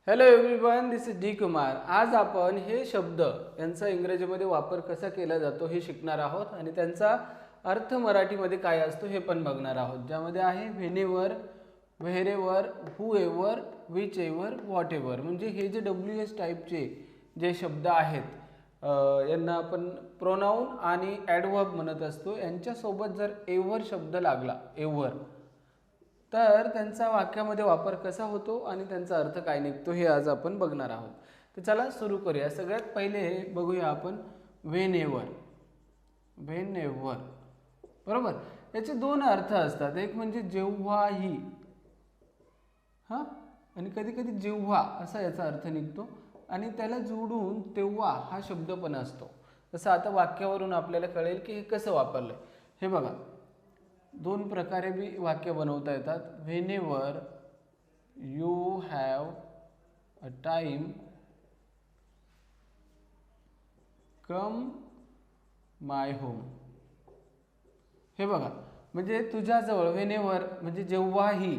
Hello everyone, this is D Kumar. आज आपण हे शब्द यांचा इंग्रजीमध्ये वापर कसा केला जातो हे शिकणार आहोत आणि त्यांचा अर्थ मराठीमध्ये काय असतो हे पण बघणार आहोत. ज्यामध्ये आहे whenever, wherever, whoever, whichever, whatever. म्हणजे हे जे WH टाईपचे जे शब्द आहेत यांना आपण प्रोनाऊन आणि ॲडव्हर्ब म्हणत असतो. यांच्यासोबत जर एव्हर शब्द लागला, एव्हर, तर त्यांचा वाक्यामध्ये वापर कसा होतो आणि त्यांचा अर्थ काय निघतो हे आज आपण बघणार आहोत. तर चला सुरू करूया. सगळ्यात पहिले बघूया आपण व्हेनेवर. व्हेनेवर बरोबर, याचे दोन अर्थ असतात. एक म्हणजे जेव्हाही, हां, आणि कधी कधी जेव्हा असा याचा अर्थ निघतो आणि त्याला जोडून तेव्हा हा शब्द पण असतो. तसं आता वाक्यावरून आपल्याला कळेल की हे कसं वापरलं. हे बघा, दोन प्रकारे बी वाक्य बनवता येतात. Whenever you have a time come my home. हे बघा, म्हणजे तुझ्याजवळ, व्हेनेवर म्हणजे जेव्हाही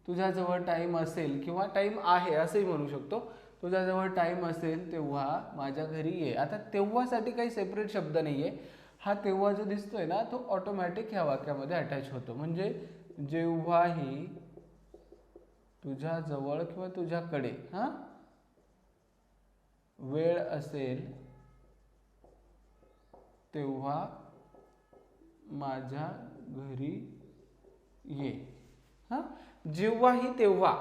तुझ्याजवळ टाईम असेल किंवा टाईम आहे असंही म्हणू शकतो. तुझ्याजवळ टाईम असेल तेव्हा माझ्या घरी ये. आता तेव्हासाठी काही सेपरेट शब्द नाही आहे. हा तेव्हा जो दिसतोय ना, तो ऑटोमॅटिक ह्या वाक्यामध्ये अटॅच होतो. म्हणजे जेव्हाही तुझ्याजवळ किंवा तुझ्याकडे वेळ असेल तेव्हा माझ्या घरी ये. जेव्हाही तेव्हा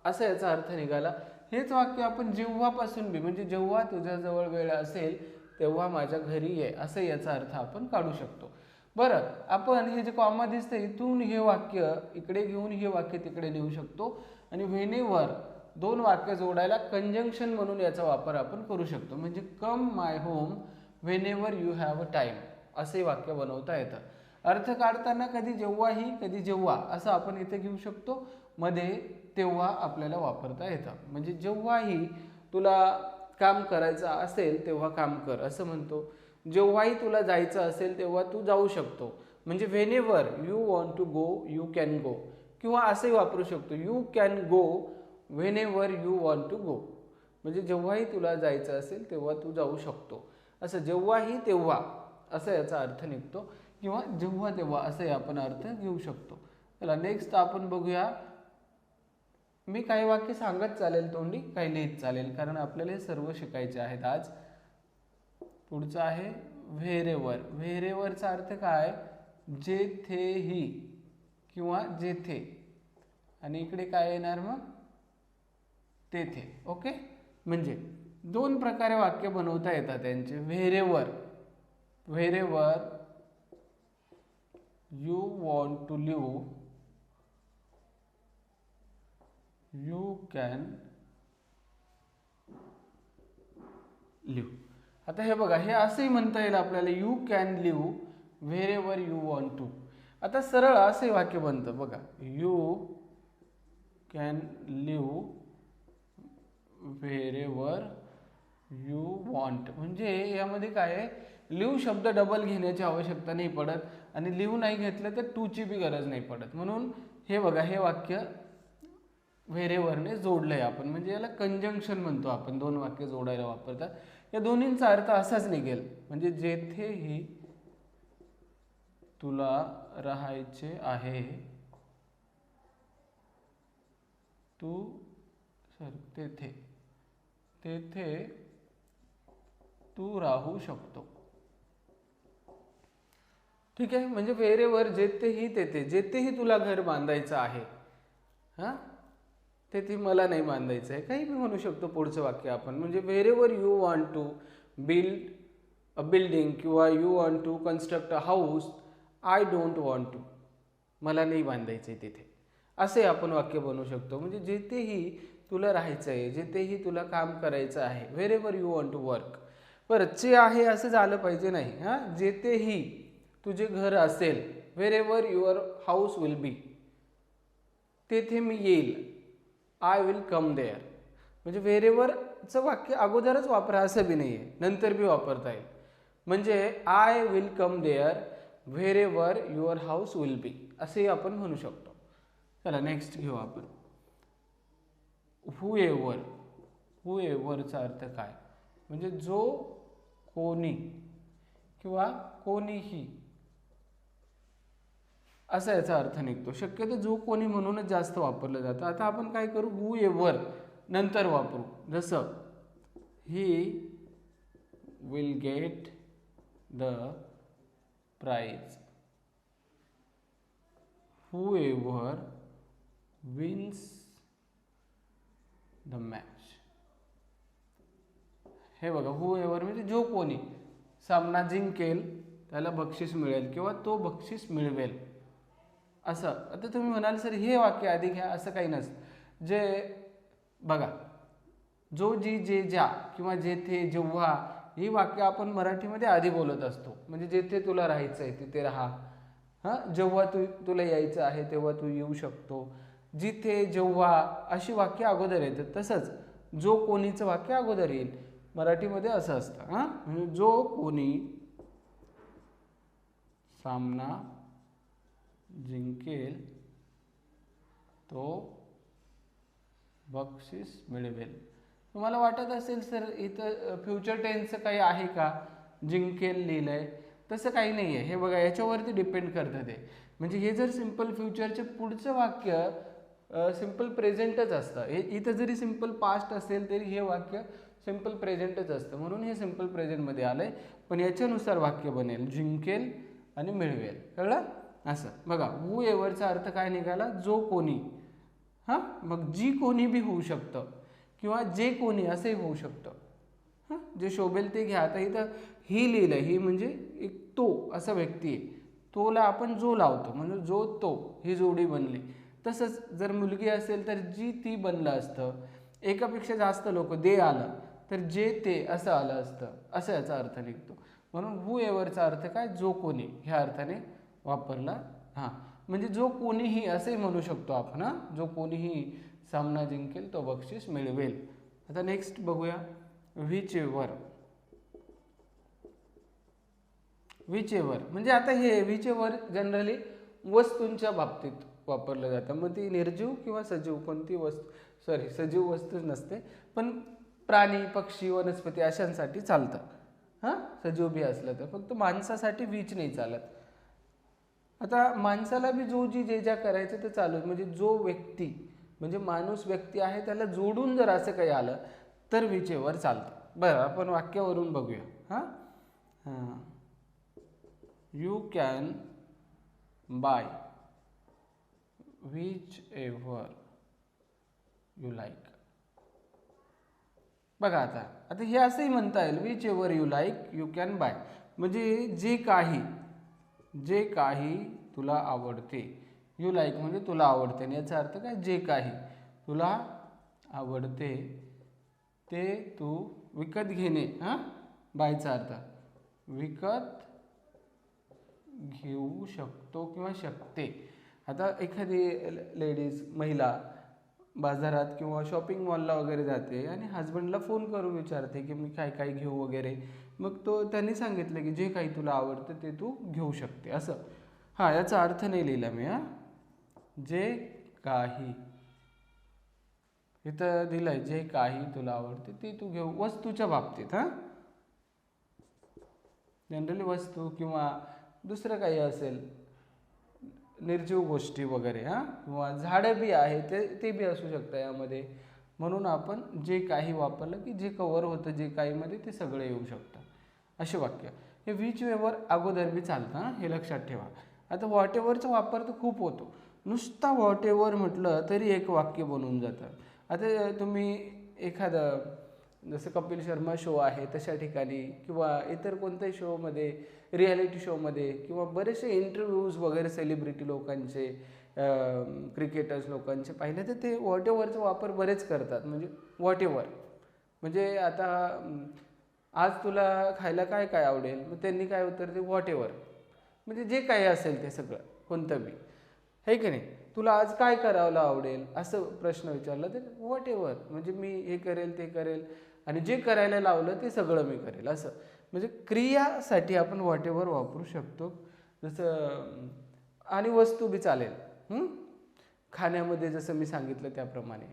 असा याचा अर्थ निघाला. हेच वाक्य आपण जेव्हापासून बी, म्हणजे जेव्हा तुझ्याजवळ वेळ असेल तेव्हा माझ्या घरी ये, असं याचा अर्थ आपण काढू शकतो. बरं, आपण हे जे कॉमा दिसतंय इथून हे वाक्य इकडे घेऊन हे वाक्य तिकडे नेऊ शकतो. आणि व्हेनेवर दोन वाक्य जोडायला कंजंक्शन म्हणून याचा वापर आपण करू शकतो. म्हणजे come my home whenever you have a time असे वाक्य बनवता येतं. अर्थ काढताना कधी जेव्हाही कधी जेव्हा असं आपण इथे घेऊ शकतो. मध्ये तेव्हा आपल्याला वापरता येतं. म्हणजे जेव्हाही तुला काम करायचं असेल तेव्हा काम कर असं म्हणतो. जेव्हाही तुला जायचं असेल तेव्हा तू जाऊ शकतो. म्हणजे whenever you want to go you can go. किंवा असंही वापरू शकतो, you can go whenever you want to go. म्हणजे जेव्हाही तुला जायचं असेल तेव्हा तू जाऊ शकतो. असं जेव्हाही तेव्हा असा याचा अर्थ निघतो. किंवा जेव्हा तेव्हा असे आपण अर्थ घेऊ शकतो. चला नेक्स्ट आपण बघूया. मी काही वाक्य सांगत चालेल तोंडी, काही लिहित चालेल, कारण आपल्याला हे सर्व शिकायचे आहेत आज. पुढचं आहे व्हेरेवर. व्हेरेवरचा अर्थ काय? जेथेही किंवा जेथे. आणि इकडे काय येणार मग? तेथे. ओके, म्हणजे दोन प्रकारे वाक्य बनवता येतात त्यांचे. Wherever, wherever you want to live you can live. आता हे बघा, हे असंही म्हणता येईल आपल्याला, you can live wherever you want to. आता सरळ असे वाक्य बनतं बघा, you can live wherever you want. म्हणजे यामध्ये काय आहे, लिव्ह शब्द डबल घेण्याची आवश्यकता नाही पडत आणि लिव्ह नाही घेतलं तर टूची बी गरज नाही पडत. म्हणून हे बघा, हे वाक्य व्हेरेवरने जोडलंय आपण. म्हणजे याला कंजंक्शन म्हणतो आपण. दोन वाक्य जोडायला वापरतात. या दोन्हींचा अर्थ असाच निघेल. म्हणजे जेथेही तुला राहायचे आहे तेथे तेथे तू राहू शकतो. ठीक आहे. म्हणजे व्हेरेवर जेथेही तेथे, जेथेही तुला घर बांधायचं आहे, तेथे मला नाही बांधायचं आहे, काही बी म्हणू शकतो पुढचं वाक्य आपण. म्हणजे wherever you want to build a building किंवा you want to construct a house, I don't want to, मला नाही बांधायचं आहे तिथे, असे आपण वाक्य बनवू शकतो. म्हणजे जेथेही तुला राहायचं आहे, जेथेही तुला काम करायचं आहे, wherever you want to work. बरं, चे आहे असं झालं पाहिजे नाही. जेथेही तुझे घर असेल, व्हेरेवर युअर हाऊस विल बी, तेथे मी येईल, आय विल कम देअर. म्हणजे व्हेरेवरचं वाक्य अगोदरच वापरा असं बी नाही आहे, नंतर बी वापरता येईल. म्हणजे I will come there wherever your house will be असेही आपण म्हणू शकतो. चला नेक्स्ट घेऊ आपण. हुएवर. whoeverचा अर्थ काय, म्हणजे जो कोणी किंवा कोणीही असा याचा अर्थ निघतो. शक्यतो जो कोणी म्हणूनच जास्त वापरलं जातं. आता आपण काय करू, whoever नंतर वापरू. जसं he will get the prize, whoever wins the match. हे बघा, whoever म्हणजे जो कोणी सामना जिंकेल त्याला बक्षीस मिळेल किंवा तो बक्षीस मिळवेल असं. आता तुम्ही म्हणाल सर हे वाक्य आधी घ्या, असं काही नसतं. जे बघा, जो, जी, जे, ज्या किंवा जेथे, जेव्हा ही वाक्य आपण मराठीमध्ये आधी बोलत असतो. म्हणजे जेथे तुला राहायचं आहे तिथे राहा, हां, जेव्हा तुला यायचं आहे तेव्हा तू येऊ शकतो, जिथे, जेव्हा अशी वाक्य अगोदर येतात. तसंच जो कोणीचं वाक्य अगोदर येईल मराठीमध्ये असं असतं. हां, म्हणजे जो कोणी सामना जिंकेल तो बक्षीस मिळवेल. तुम्हाला वाटत असेल सर इथं फ्युचर टेन्सचं काही आहे का, जिंकेल लिहिलंय, तसं काही नाही आहे. हे बघा, याच्यावरती डिपेंड करतं ते. म्हणजे हे जर सिम्पल फ्युचरचे पुढचं वाक्य सिम्पल प्रेझेंटच असतं. हे इथं जरी सिम्पल पास्ट असेल तरी हे वाक्य सिम्पल प्रेझेंटच असतं, म्हणून हे सिम्पल प्रेझेंटमध्ये आलंय. पण याच्यानुसार वाक्य बनेल जिंकेल आणि मिळवेल. कळलं? असं बघा, whoeverचा अर्थ काय निघाला, जो कोणी. हां, मग जी कोणी बी होऊ शकतं किंवा जे कोणी असंही होऊ शकतं. हां, जे शोभेल ते घ्या. आता इथं ही लिहिलं, ही म्हणजे एक तो असा व्यक्ती आहे. तोला आपण जो लावतो म्हणजे जो तो, ही जोडी बनली. तसंच जर मुलगी असेल तर जी ती बनलं असतं. एकापेक्षा जास्त लोक दे आलं तर जे ते असं आलं असतं, असं याचा अर्थ निघतो. म्हणून whoeverचा अर्थ काय, जो कोणी ह्या अर्थाने वापरला. हां, म्हणजे जो कोणीही असंही म्हणू शकतो आपण. हां, जो कोणीही सामना जिंकेल तो बक्षीस मिळवेल. आता नेक्स्ट बघूया, whichever. whichever म्हणजे आता हे whichever जनरली वस्तूंच्या बाबतीत वापरलं जातं. मग ती निर्जीव किंवा सजीव कोणती वस्तू, सॉरी सजीव वस्तूच नसते, पण प्राणी, पक्षी, वनस्पती अशांसाठी चालतं. हां, सजीव बी असलं तर. फक्त माणसासाठी वीच नाही चालत. आता माणसाला बी जो, जी, जे, ज्या करायचं ते चालू. म्हणजे जो व्यक्ती म्हणजे माणूस व्यक्ती आहे त्याला जोडून जर असं काही आलं तर whichever चालतं. बरं, आपण वाक्यावरून बघूया. हां, you can buy whichever you like. बघा, आता हे असंही म्हणता येईल, whichever you like you can buy. म्हणजे जे काही तुला आवडते. यू लाईक म्हणजे तुला आवडते, आणि याचा अर्थ काय, जे काही तुला आवडते ते तू विकत घेणे. हां, बायचा अर्थ विकत घेऊ शकतो किंवा शकते. आता एखादी लेडीज, महिला बाजारात किंवा शॉपिंग मॉलला वगैरे जाते आणि हजबंडला फोन करून विचारते की मी काय काय घेऊ वगैरे. मग त्यांनी सांगितलं की जे काही तुला आवडतं ते तू घेऊ शकते असं. हां, याचा अर्थ नाही लिहिला मी. हां, जे काही इथं दिलंय, जे काही तुला आवडते ते तू घेऊ, वस्तूच्या बाबतीत. हां, जनरली वस्तू किंवा दुसरं काही असेल, निर्जीव गोष्टी वगैरे. हां, किंवा झाडं बी आहे ते बी असू शकतं यामध्ये. म्हणून आपण जे काही वापरलं की जे कव्हर होतं जे काही मध्ये ते सगळं येऊ शकतं असे वाक्य. हे whichever अगोदर बी चालतं. हां, हे लक्षात ठेवा. आता whateverचा वापर तर खूप होतो. नुसता whatever म्हटलं तरी एक वाक्य बनवून जातं. आता तुम्ही एखादं जसं कपिल शर्मा शो आहे तशा ठिकाणी किंवा इतर कोणत्याही शोमध्ये, रियालिटी शोमध्ये किंवा बरेचसे इंटरव्ह्यूज वगैरे सेलिब्रिटी लोकांचे, क्रिकेटर्स लोकांचे पाहिले तर ते whateverचा वापर बरेच करतात. म्हणजे whatever म्हणजे आता आज तुला खायला काय काय आवडेल, मग त्यांनी काय उत्तर ते whatever म्हणजे जे काही असेल ते सगळं, कोणतं बी, हे की नाही. तुला आज काय करायला आवडेल असं प्रश्न विचारला तर whatever म्हणजे मी हे करेल ते करेल, आणि जे करायला लावलं ते सगळं मी करेल असं. म्हणजे क्रियासाठी आपण whatever वापरू शकतो. जसं आणि वस्तू बी चालेल. खाण्यामध्ये जसं मी सांगितलं त्याप्रमाणे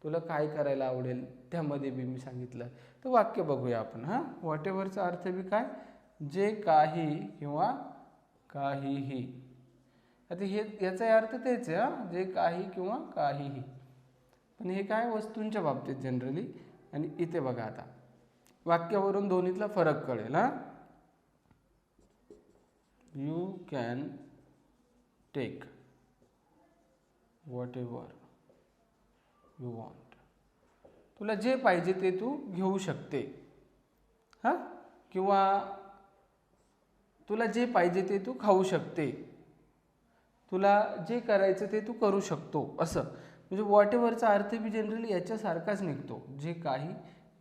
तुला काय करायला आवडेल त्यामध्ये बी मी सांगितलं. तर वाक्य बघूया आपण. हां, व्हॉट एव्हरचा अर्थ बी काय, जे काही किंवा काहीही. आता हे याचा अर्थ तेच आहे, हां, जे काही किंवा काहीही. पण हे काय वस्तूंच्या बाबतीत जनरली. आणि इथे बघा आता वाक्यावरून दोन्हीतला फरक कळेल. हां, you can take whatever you want. तुला जे पाहिजे ते तू घेऊ शकते. हां, किंवा तुला जे पाहिजे ते तू खाऊ शकते. तुला जे करायचं ते तू करू शकतो. असं म्हणजे व्हॉट एव्हरचा अर्थ बी जनरली याच्यासारखाच निघतो, जे काही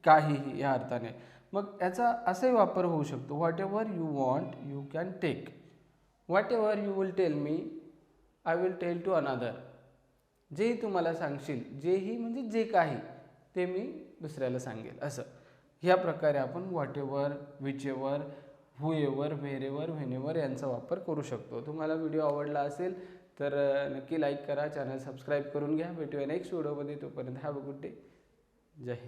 काहीही या अर्थाने. मग याचा असाही वापर होऊ शकतो, whatever you want you can take. Whatever you will tell me I will tell to another. जेही तू मला सांगशील, जेही म्हणजे जे काही, ते मी दुसऱ्याला सांगेल. असं ह्या प्रकारे आपण what ever, which ever, who ever, where ever, when ever यांचा वापर करू शकतो. तुम्हाला व्हिडिओ आवडला असेल तर नक्की लाईक करा, चॅनल सबस्क्राईब करून घ्या. भेटूया नेक्स्ट व्हिडिओमध्ये. तोपर्यंत हॅव अ गुड डे. जय हिंद.